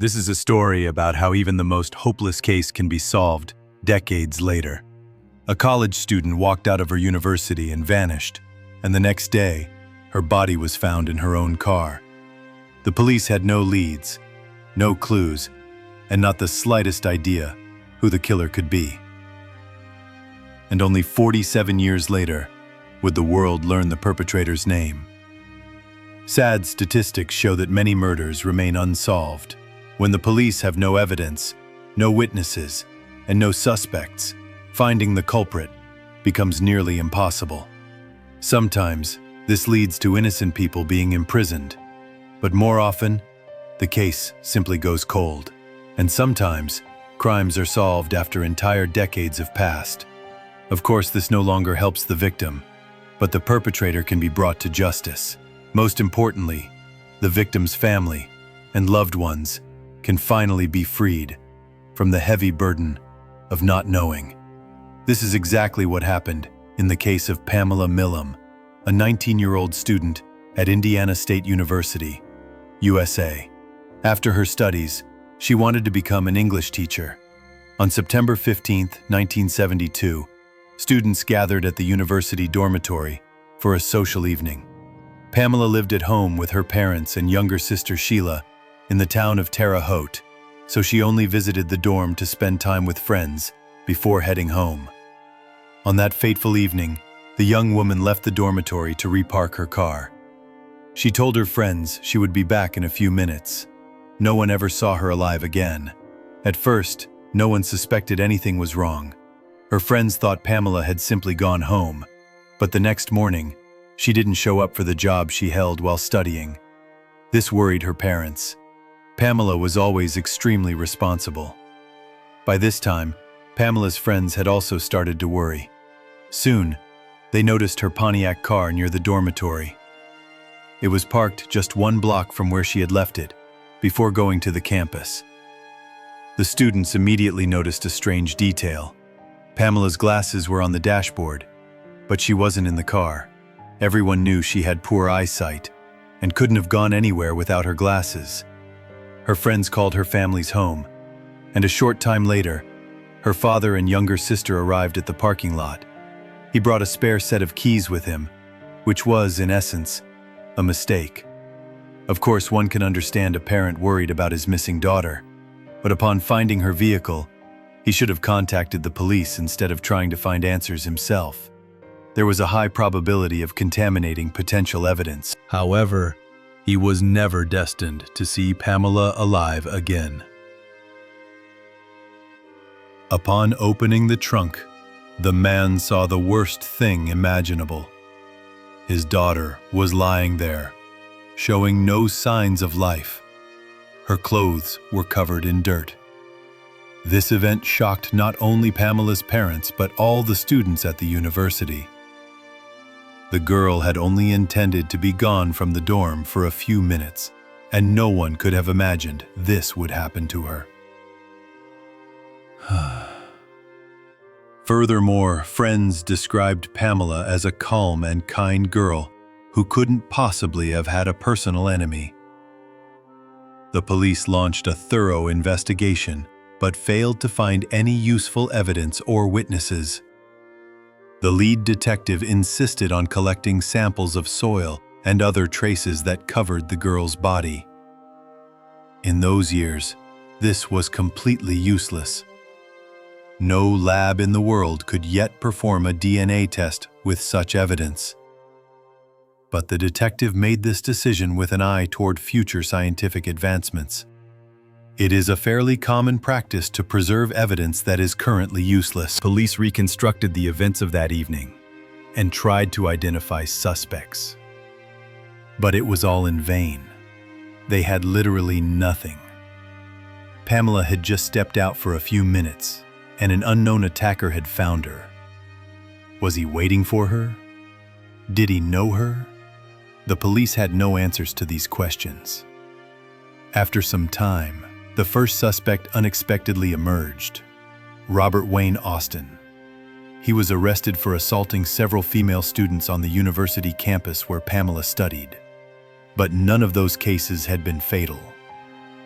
This is a story about how even the most hopeless case can be solved decades later. A college student walked out of her university and vanished, and the next day, her body was found in her own car. The police had no leads, no clues, and not the slightest idea who the killer could be. And only 47 years later, would the world learn the perpetrator's name. Sad statistics show that many murders remain unsolved. When the police have no evidence, no witnesses, and no suspects, finding the culprit becomes nearly impossible. Sometimes, this leads to innocent people being imprisoned, but more often, the case simply goes cold. And sometimes, crimes are solved after entire decades have passed. Of course, this no longer helps the victim, but the perpetrator can be brought to justice. Most importantly, the victim's family and loved ones can finally be freed from the heavy burden of not knowing. This is exactly what happened in the case of Pamela Milam, a 19-year-old student at Indiana State University, USA. After her studies, she wanted to become an English teacher. On September 15, 1972, students gathered at the university dormitory for a social evening. Pamela lived at home with her parents and younger sister Sheila in the town of Terre Haute, so she only visited the dorm to spend time with friends before heading home. On that fateful evening, the young woman left the dormitory to repark her car. She told her friends she would be back in a few minutes. No one ever saw her alive again. At first, no one suspected anything was wrong. Her friends thought Pamela had simply gone home, but the next morning, she didn't show up for the job she held while studying. This worried her parents. Pamela was always extremely responsible. By this time, Pamela's friends had also started to worry. Soon, they noticed her Pontiac car near the dormitory. It was parked just 1 block from where she had left it, before going to the campus. The students immediately noticed a strange detail. Pamela's glasses were on the dashboard, but she wasn't in the car. Everyone knew she had poor eyesight and couldn't have gone anywhere without her glasses. Her friends called her family's home, and a short time later, her father and younger sister arrived at the parking lot. He brought a spare set of keys with him, which was, in essence, a mistake. Of course, one can understand a parent worried about his missing daughter, but upon finding her vehicle, he should have contacted the police instead of trying to find answers himself. There was a high probability of contaminating potential evidence. However, he was never destined to see Pamela alive again. Upon opening the trunk, the man saw the worst thing imaginable. His daughter was lying there, showing no signs of life. Her clothes were covered in dirt. This event shocked not only Pamela's parents, but all the students at the university. The girl had only intended to be gone from the dorm for a few minutes, and no one could have imagined this would happen to her. Furthermore, friends described Pamela as a calm and kind girl who couldn't possibly have had a personal enemy. The police launched a thorough investigation, but failed to find any useful evidence or witnesses. The lead detective insisted on collecting samples of soil and other traces that covered the girl's body. In those years, this was completely useless. No lab in the world could yet perform a DNA test with such evidence. But the detective made this decision with an eye toward future scientific advancements. It is a fairly common practice to preserve evidence that is currently useless. Police reconstructed the events of that evening and tried to identify suspects. But it was all in vain. They had literally nothing. Pamela had just stepped out for a few minutes, and an unknown attacker had found her. Was he waiting for her? Did he know her? The police had no answers to these questions. After some time, the first suspect unexpectedly emerged: Robert Wayne Austin. He was arrested for assaulting several female students on the university campus where Pamela studied. But none of those cases had been fatal.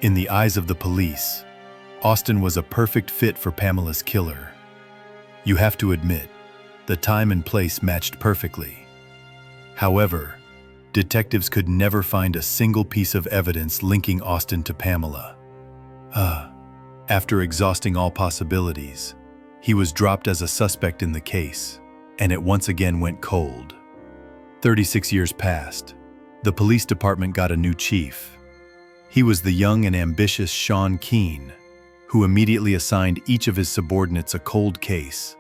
In the eyes of the police, Austin was a perfect fit for Pamela's killer. You have to admit, the time and place matched perfectly. However, detectives could never find a single piece of evidence linking Austin to Pamela. After exhausting all possibilities, he was dropped as a suspect in the case, and it once again went cold. 36 years passed. The police department got a new chief. He was the young and ambitious Sean Keene, who immediately assigned each of his subordinates a cold case,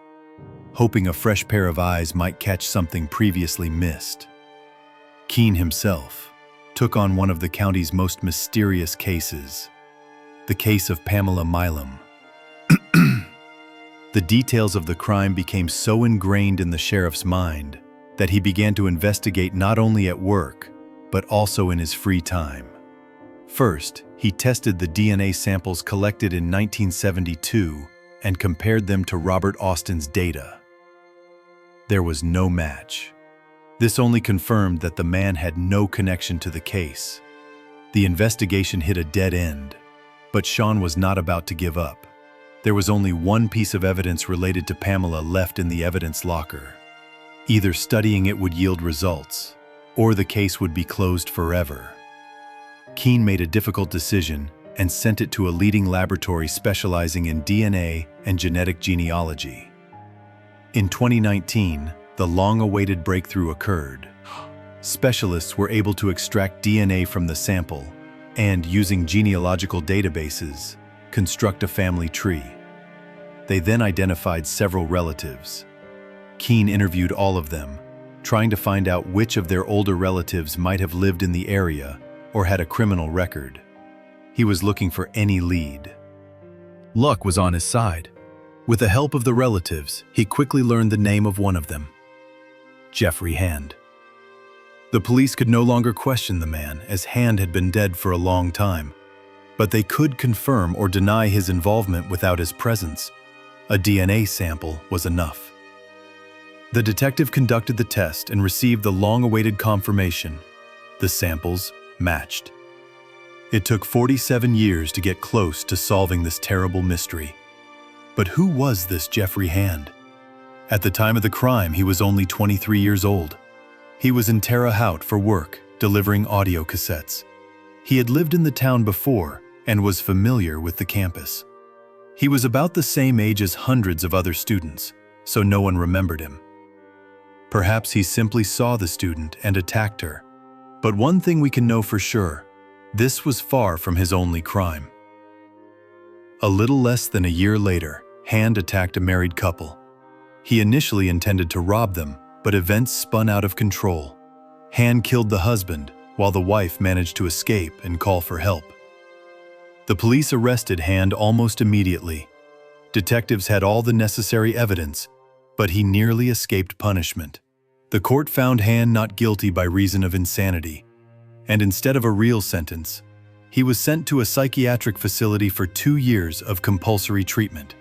hoping a fresh pair of eyes might catch something previously missed. Keene himself took on one of the county's most mysterious cases, the case of Pamela Milam. The details of the crime became so ingrained in the sheriff's mind that he began to investigate not only at work, but also in his free time. First, he tested the DNA samples collected in 1972 and compared them to Robert Austin's data. There was no match. This only confirmed that the man had no connection to the case. The investigation hit a dead end, but Sean was not about to give up. There was only one piece of evidence related to Pamela left in the evidence locker. Either studying it would yield results, or the case would be closed forever. Keene made a difficult decision and sent it to a leading laboratory specializing in DNA and genetic genealogy. In 2019, the long-awaited breakthrough occurred. Specialists were able to extract DNA from the sample and, using genealogical databases, construct a family tree. They then identified several relatives. Keene interviewed all of them, trying to find out which of their older relatives might have lived in the area or had a criminal record. He was looking for any lead. Luck was on his side. With the help of the relatives, he quickly learned the name of one of them: Jeffrey Hand. The police could no longer question the man, as Hand had been dead for a long time, but they could confirm or deny his involvement without his presence. A DNA sample was enough. The detective conducted the test and received the long-awaited confirmation. The samples matched. It took 47 years to get close to solving this terrible mystery. But who was this Jeffrey Hand? At the time of the crime, he was only 23 years old. He was in Terre Haute for work, delivering audio cassettes. He had lived in the town before and was familiar with the campus. He was about the same age as hundreds of other students, so no one remembered him. Perhaps he simply saw the student and attacked her. But one thing we can know for sure: this was far from his only crime. A little less than a year later, Hand attacked a married couple. He initially intended to rob them, but events spun out of control. Hand killed the husband, while the wife managed to escape and call for help. The police arrested Hand almost immediately. Detectives had all the necessary evidence, but he nearly escaped punishment. The court found Hand not guilty by reason of insanity, and instead of a real sentence, he was sent to a psychiatric facility for 2 years of compulsory treatment.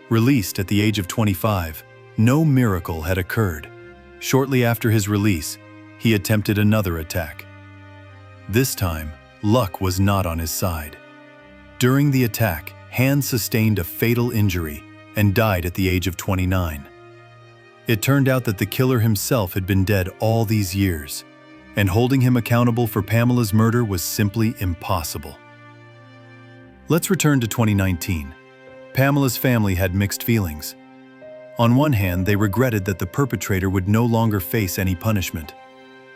Released at the age of 25, no miracle had occurred. Shortly after his release, he attempted another attack. This time, luck was not on his side. During the attack, Hand sustained a fatal injury and died at the age of 29. It turned out that the killer himself had been dead all these years, and holding him accountable for Pamela's murder was simply impossible. Let's return to 2019. Pamela's family had mixed feelings. On one hand, they regretted that the perpetrator would no longer face any punishment.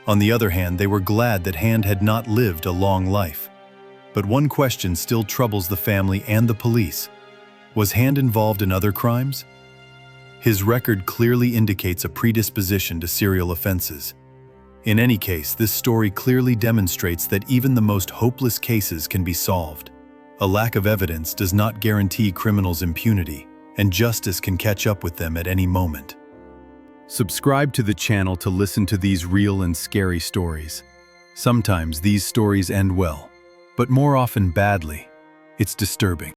On the other hand, they were glad that Hand had not lived a long life. But one question still troubles the family and the police. Was Hand involved in other crimes? His record clearly indicates a predisposition to serial offenses. In any case, this story clearly demonstrates that even the most hopeless cases can be solved. A lack of evidence does not guarantee criminals impunity, and justice can catch up with them at any moment. Subscribe to the channel to listen to these real and scary stories. Sometimes these stories end well, but more often badly. It's disturbing.